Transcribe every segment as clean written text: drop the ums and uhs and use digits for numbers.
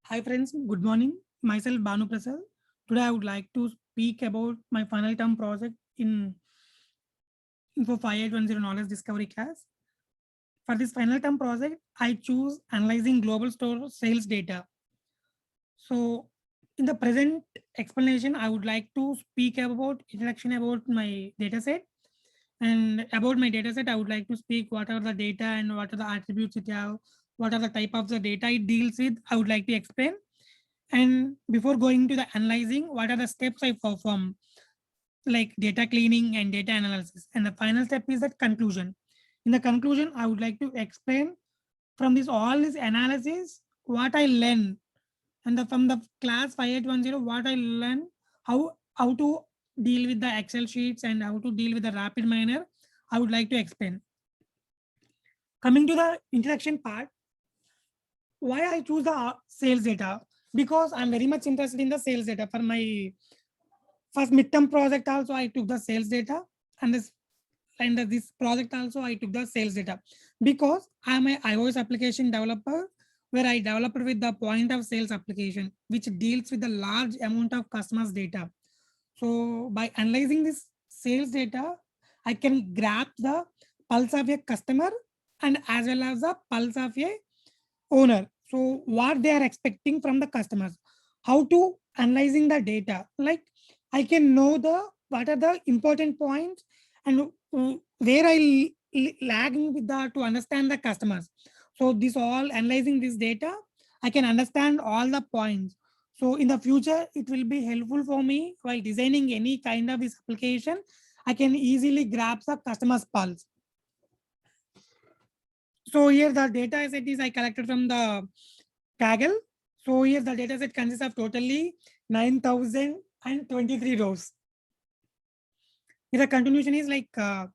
Hi friends, good morning. Myself Banu Prasad. Today I would like to speak about my final term project in Info 5810 Knowledge Discovery class. For this final term project, I choose analyzing global store sales data. So in the present explanation, I would like to speak about introduction about my dataset. And about my dataset, I would like to speak what are the data and what are the attributes it have, what are the type of the data it deals with. I would like to explain. And before going to the analyzing, what are the steps I perform, like data cleaning and data analysis. And the final step is that conclusion. In the conclusion, I would like to explain from this all this analysis what I learned, and from the class 5810 what I learned, how to deal with the Excel sheets and how to deal with the rapid miner. I would like to explain. Coming to the introduction part, why I choose the sales data, because I'm very much interested in the sales data. For my first midterm project also I took the sales data, and this project also I took the sales data because I'm a iOS application developer where I developed with the point of sales application which deals with the large amount of customers data. So by analyzing this sales data, I can grab the pulse of a customer and as well as the pulse of a owner. So what they are expecting from the customers, how to analyzing the data, like I can know the what are the important points and where lagging with the to understand the customers. So this all analyzing this data, I can understand all the points. So in the future, it will be helpful for me while designing any kind of this application. I can easily grab the customer's pulse. So here the data set is I collected from the Kaggle. So here the data set consists of totally 9,023 rows. Here the continuation is like, I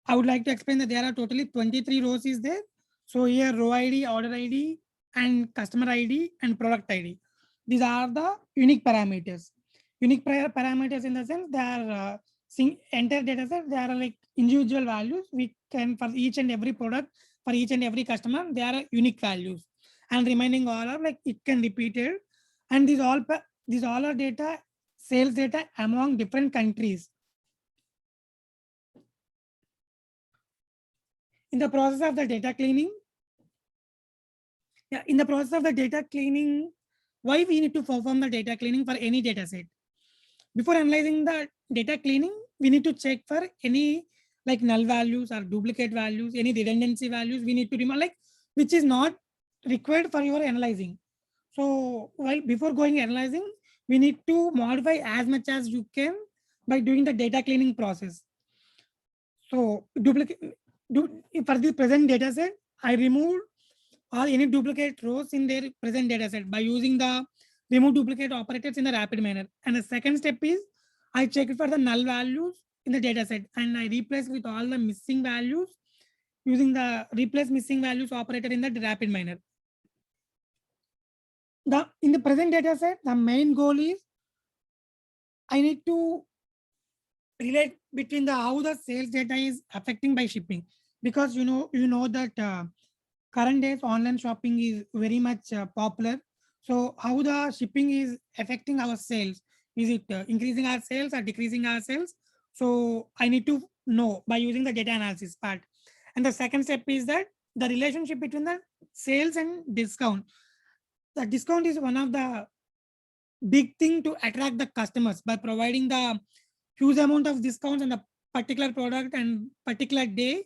would like to explain that there are totally 23 rows is there. So here row ID, order ID, and customer ID and product ID. These are the unique parameters. Unique parameters in the sense they are entire data set, they are like individual values. We can for each and every product, for each and every customer, they are unique values. And remaining all are like it can repeat it. And these all are data, sales data among different countries. In the process of the data cleaning, in the process of the data cleaning, why we need to perform the data cleaning for any data set? Before analyzing the data cleaning, we need to check for any like null values or duplicate values, any redundancy values we need to remove, like which is not required for your analyzing. So while before going analyzing, we need to modify as much as you can by doing the data cleaning process. So for the present data set, I removed all any duplicate rows in their present data set by using the remove duplicate operators in the rapid manner. And the second step is I check for the null values in the data set and I replace with all the missing values using the replace missing values operator in the rapid manner. In the present data set, the main goal is I need to relate between the how the sales data is affecting by shipping, because you know that current days online shopping is very much popular. So how the shipping is affecting our sales, is it increasing our sales or decreasing our sales? So I need to know by using the data analysis part. And the second step is that the relationship between the sales and discount. The discount is one of the big thing to attract the customers by providing the huge amount of discounts on the particular product and particular day.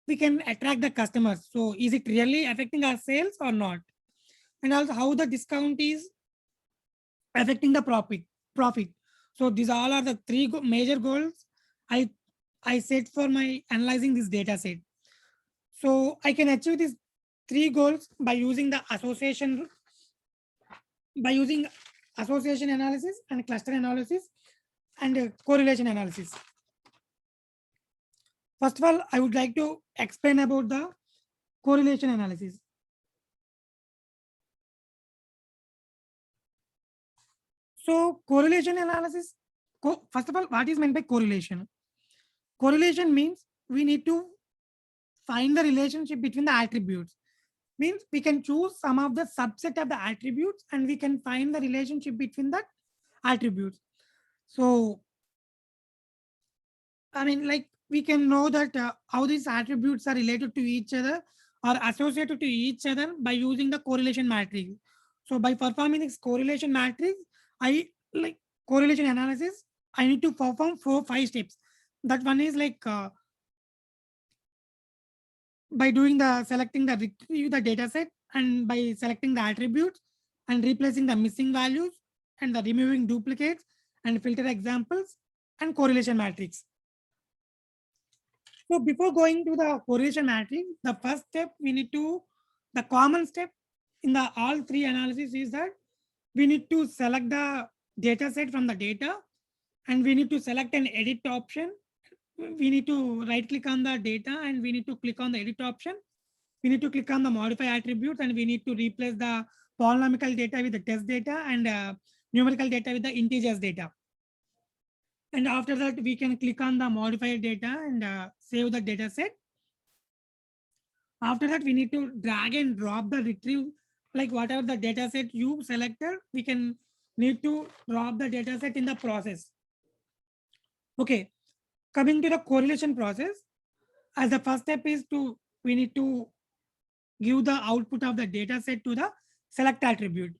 We can attract the customers. So is it really affecting our sales or not? And also how the discount is affecting the profit. So these all are the three major goals I set for my analyzing this data set. So I can achieve these three goals by using the association analysis and cluster analysis and correlation analysis. First of all, I would like to explain about the correlation analysis. So correlation analysis, first of all, what is meant by correlation? Correlation means we need to find the relationship between the attributes. Means we can choose some of the subset of the attributes and we can find the relationship between that attributes. So I mean, like we can know that how these attributes are related to each other or associated to each other by using the correlation matrix. So by performing this correlation matrix, I like correlation analysis. I need to perform 5 steps. That one is like by doing the selecting the retrieve the data set and by selecting the attributes and replacing the missing values and the removing duplicates and filter examples and correlation matrix. So before going to the correlation matrix, the first step we need to, the common step in the all three analysis is that we need to select the data set from the data and we need to select an edit option. We need to right click on the data and we need to click on the edit option. We need to click on the modify attributes and we need to replace the polynomial data with the test data and numerical data with the integers data. And after that, we can click on the modify data and save the data set. After that, we need to drag and drop the retrieve, like whatever the data set you selected, we can need to drop the data set in the process. Okay, coming to the correlation process, as the first step is to, we need to give the output of the data set to the select attribute.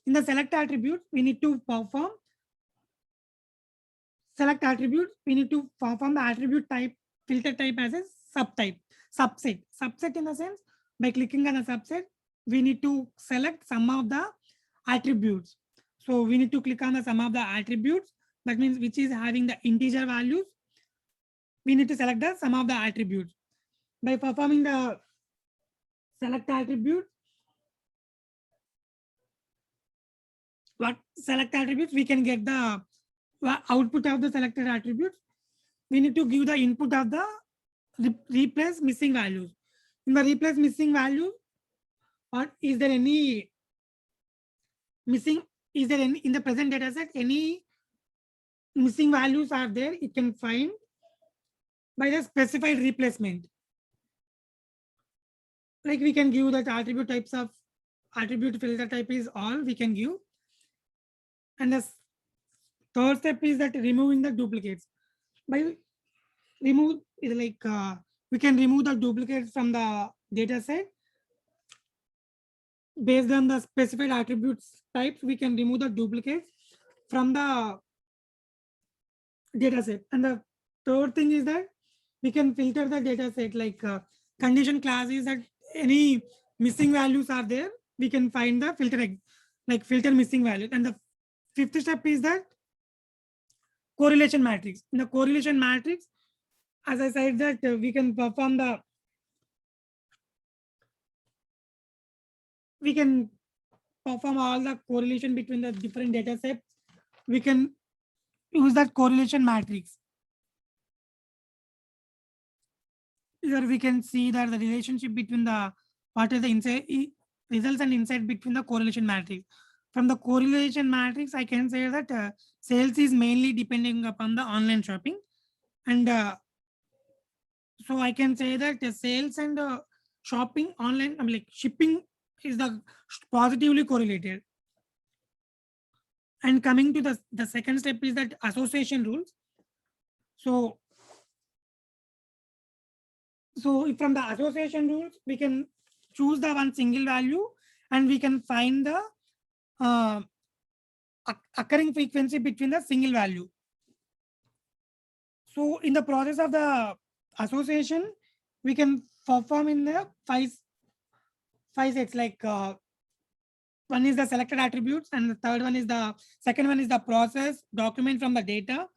In the select attribute, we need to perform select attributes. We need to perform the attribute type, filter type as a subtype, subset. Subset in the sense, by clicking on the subset, we need to select some of the attributes. So we need to click on the sum of the attributes. That means which is having the integer values. We need to select the sum of the attributes. By performing the select attribute, what select attributes, we can get the output of the selected attributes. We need to give the input of the replace missing values. In the replace missing value, or is there any missing, is there any in the present data set, any missing values are there, it can find by the specified replacement. Like we can give that attribute types of attribute filter type is all we can give. And the third step is that removing the duplicates. By remove is like we can remove the duplicates from the data set. Based on the specified attributes types, we can remove the duplicates from the data set. And the third thing is that we can filter the data set, like condition class is that any missing values are there, we can find the filter, like filter missing values. And the fifth step is that correlation matrix. In the correlation matrix, as I said that we can perform the, we can perform all the correlation between the different data sets. We can use that correlation matrix. Here we can see that the relationship between the, what is the inside results and insight between the correlation matrix. From the correlation matrix, I can say that sales is mainly depending upon the online shopping. And so I can say that sales and shopping online, I mean like shipping is the positively correlated. And coming to the second step is that association rules. So from the association rules, we can choose the one single value and we can find the occurring frequency between the single value. So in the process of the association, we can perform in the five sets, like one is the selected attributes and the third one is the second one is the process document from the data.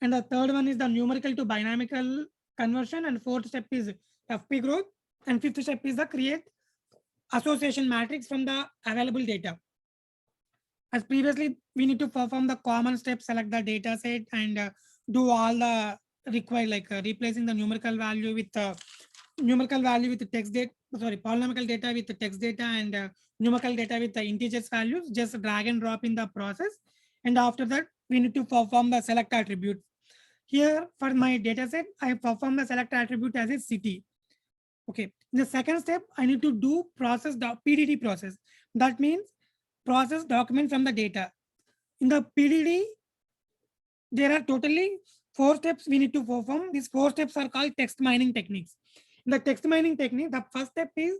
And the third one is the numerical to dynamical conversion. And fourth step is FP growth. And fifth step is the create association matrix from the available data. As previously, we need to perform the common steps, select the data set and do all the required, like replacing the numerical value with the text data, sorry, polynomial data with the text data and numerical data with the integers values, just drag and drop in the process. And after that, we need to perform the select attribute. Here for my data set, I perform the select attribute as a city. Okay. In the second step, I need to do PDD process. That means process document from the data. In the PDD, there are totally 4 steps we need to perform. These 4 steps are called text mining techniques. In the text mining technique, the first step is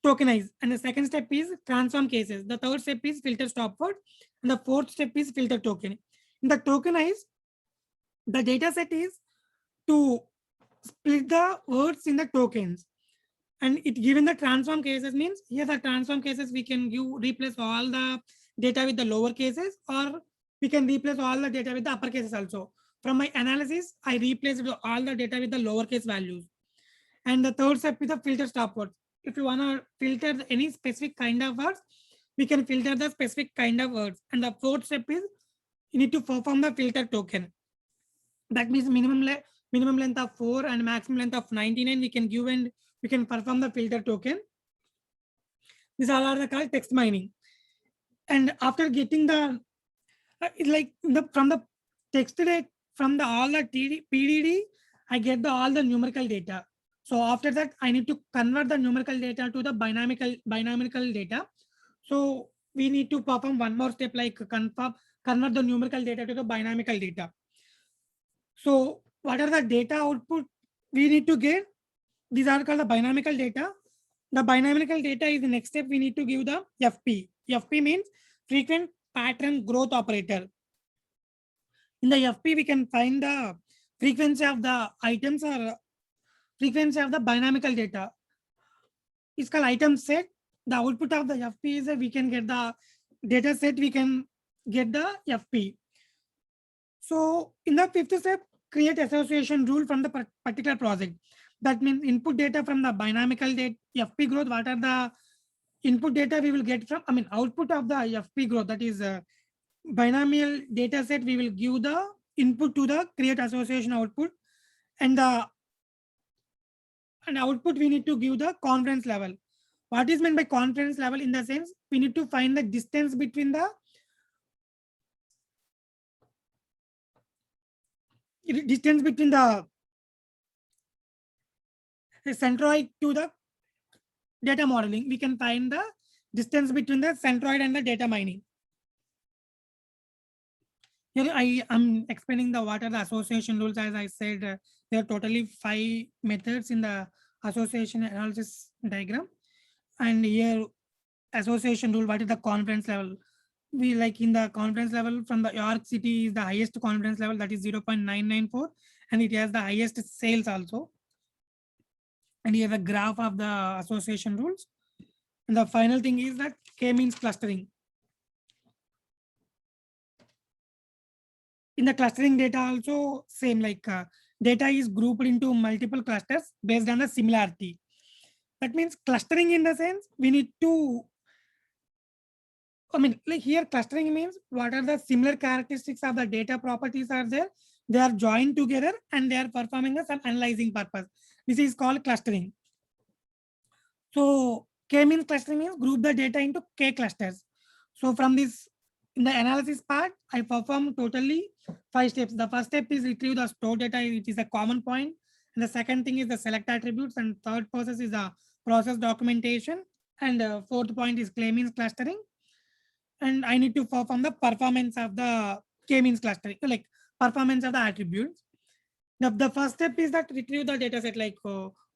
tokenize, and the second step is transform cases. The third step is filter stopword, and the fourth step is filter token. In the tokenize, the data set is to split the words in the tokens, and it given the transform cases means here the transform cases we can give replace all the data with the lower cases, or we can replace all the data with the upper cases also. From my analysis, I replaced all the data with the lowercase values. And the third step is the filter stop words. If you want to filter any specific kind of words, we can filter the specific kind of words. And the fourth step is you need to perform the filter token. That means minimum length of 4 and maximum length of 99 we can give, and we can perform the filter token. These all are the called text mining. And after getting the from the text data from the all the PDD, I get all the numerical data. So after that, I need to convert the numerical data to the binomial data. So we need to perform one more step, like convert the numerical data to the binomial data. So what are the data output we need to get? These are called the binomial data. The binomial data is the next step. We need to give the FP. FP means frequent pattern growth operator. In the FP, we can find the frequency of the items or frequency of the binomial data. It's called item set. The output of the FP is that we can get the data set, we can get the FP. So in the fifth step, create association rule from the particular project. That means input data from the binomial data, FP growth, what are the input data we will get from, output of the FP growth, that is binomial data set, we will give the input to the create association output, and the output we need to give the confidence level. What is meant by confidence level? In the sense, we need to find the distance between the centroid to the data modeling. We can find the distance between the centroid and the data mining. Here I am explaining the what are the association rules. As I said, there are totally 5 methods in the association analysis diagram. And here association rule, what is the confidence level? We like in the confidence level from the York City is the highest confidence level, that is 0.994, and it has the highest sales also. And here the graph of the association rules. And the final thing is that K-means clustering. In the clustering data also same, like data is grouped into multiple clusters based on the similarity. That means clustering in the sense we need to, like here clustering means what are the similar characteristics of the data properties are there. They are joined together and they are performing some analyzing purpose. This is called clustering. So K-means clustering means group the data into K clusters. So from this, in the analysis part, I perform totally 5 steps. The first step is retrieve the stored data, which is a common point. And the second thing is the select attributes. And third process is the process documentation. And fourth point is K-means clustering. And I need to perform the performance of the K-means clustering, like performance of the attributes. The first step is that retrieve the data set, like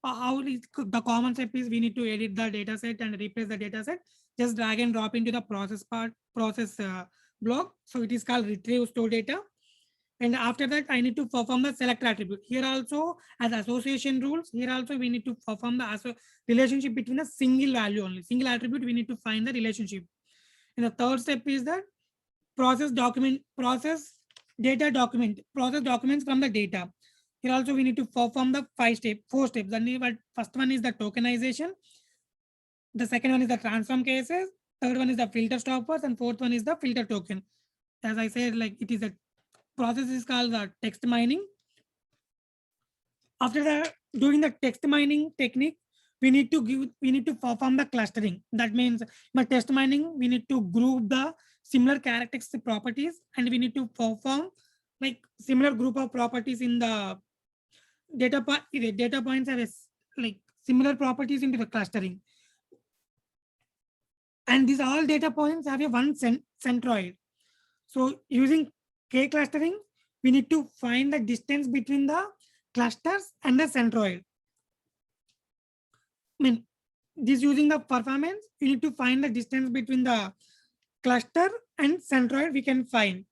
how is the common step is we need to edit the data set and replace the data set. Just drag and drop into the process block. So it is called retrieve store data. And after that, I need to perform the select attribute. Here also, as association rules, here also we need to perform the relationship between a single value only. Single attribute, we need to find the relationship. And the third step is that process documents from the data. Here also we need to perform the 4 steps. The first one is the tokenization. The second one is the transform cases. Third one is the filter stoppers, and fourth one is the filter token. As I said, like it is a process is called the text mining. After that, doing the text mining technique, we need to perform the clustering. That means by text mining, we need to group the similar characteristic properties, and we need to perform like similar group of properties in the data points have like similar properties into the clustering. And these all data points have a one centroid. So using K clustering, we need to find the distance between the clusters and the centroid. I mean, this using the performance, you need to find the distance between the cluster and centroid we can find.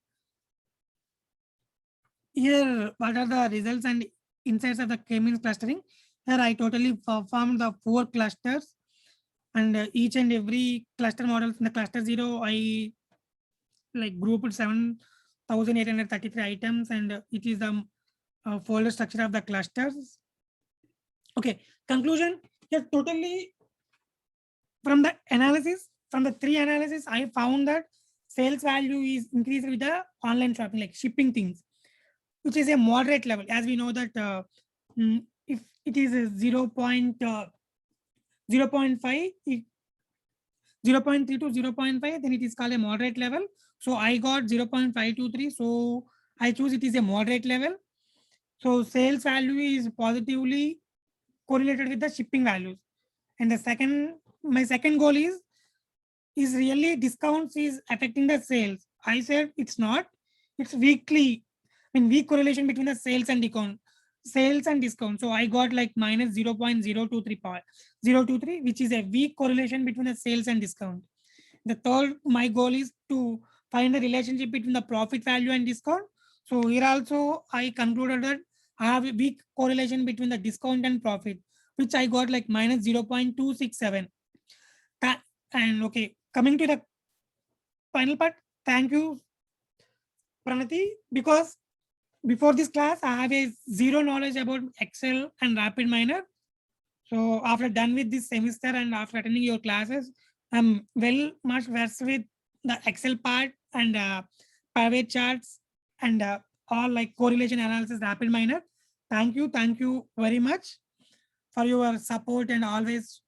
Here, what are the results and insights of the K-means clustering? Here I totally performed the 4 clusters, and each and every cluster models in the cluster 0, I like grouped 7,833 items, and it is the folder structure of the clusters. Okay, conclusion. Here totally from the analysis, from the 3 analysis, I found that sales value is increased with the online shopping, like shipping things, which is a moderate level. As we know that if it is a 0.5, 0.3 to 0.5, then it is called a moderate level. So I got 0.523. So I choose it is a moderate level. So sales value is positively correlated with the shipping values. And the second, my second goal is really discounts is affecting the sales. I said it's not. It's weekly. I mean, weak correlation between the sales and discount. So I got like minus 0.023, which is a weak correlation between the sales and discount. The third, my goal is to find the relationship between the profit value and discount. So here also I concluded that I have a weak correlation between the discount and profit, which I got like minus 0.267. And okay, coming to the final part, thank you, Pranati, because before this class, I have a zero knowledge about Excel and RapidMiner. So after done with this semester and after attending your classes, I'm well much versed with the Excel part and private charts and all like correlation analysis, RapidMiner. Thank you very much for your support and always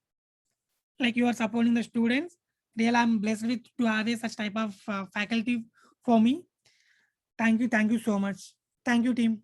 like you are supporting the students. Really, I'm blessed with to have a such type of faculty for me. Thank you so much. Thank you, team.